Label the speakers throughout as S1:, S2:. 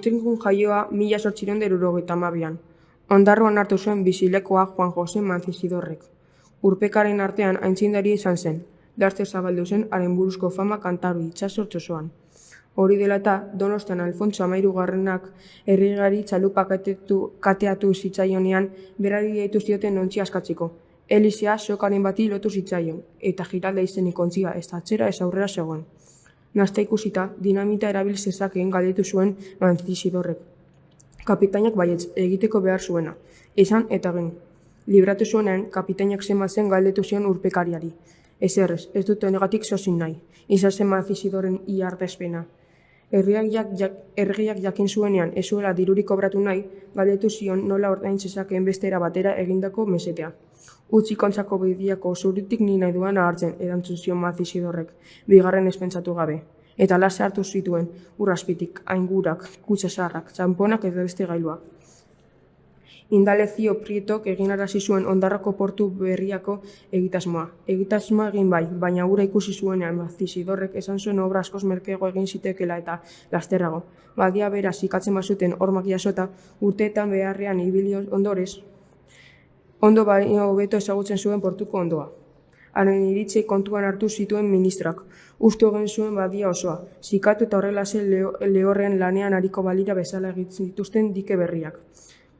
S1: Agustin jaioa 1872an. Ondarroan hartu zuen bizilekoa Juan Jose Mancisidorrek. Urpekaren artean aitzindaria izan zen, laster zabaldu zen haren buruzko fama kantauri itsaso osoan. Hori dela eta, Donostian Alfonso XIIIak erregari txalupa kateatu zitzaionean, berari deitu zioten ontzia askatzeko. Elizea sokaren bati lotu zitzaion, eta Giralda izeneko ontzia ez atzera ez aurrera zegoen. Nazta ikusita, dinamita erabil zezakeen galdetu zuen Mancisidorrek. Kapitainak baietz egiteko behar zuena, esan eta egin. Libratu zuenean, kapitainak zenbat zen galdetu zion urpekariari. Ezerrez, ez dut honegatik zozin nahi, izan zen Mancisidorren ihartespena. Erregeak jakin zuenean ez zuela dirurik kobratu nahi, galdetu zion nola ordain zezakeen beste era batera egindako mesetea. Utzi kontzako bidiako zurutik ni nahi duan hartzen, erantzun zion Mancisidorrek, bigarren ez pentsatu gabe. Eta lase hartu zituen, urraspitik, aingurak, kutxa zaharrak, txanponak eta beste gailuak. Indalezio Prietok eginarazi zuen Ondarroko portu berriako egitasmoa. Egitasmoa egin bai, baina hura ikusi zuenean Mancisidorrek esan zuen obra askoz merkeago egin zitekela eta lasterrago. Badia bera zikatzen bazuten hormak jasota, urteetan beharrean ibili ondorez, ondo baino hobeto ezagutzen zuen portuko ondoa. Haren iritzei kontuan hartu zituen ministrak, ustu egin zuen badia osoa, zikatu eta horrelaxe lehorrean lanean ariko balira bezala egiten dituzten dike berriak.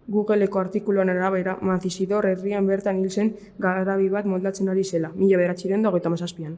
S1: Googleko artikuluan arabera, Mancisidor herrian bertan hil zen garabi bat moldatzen ari zela, 1927an.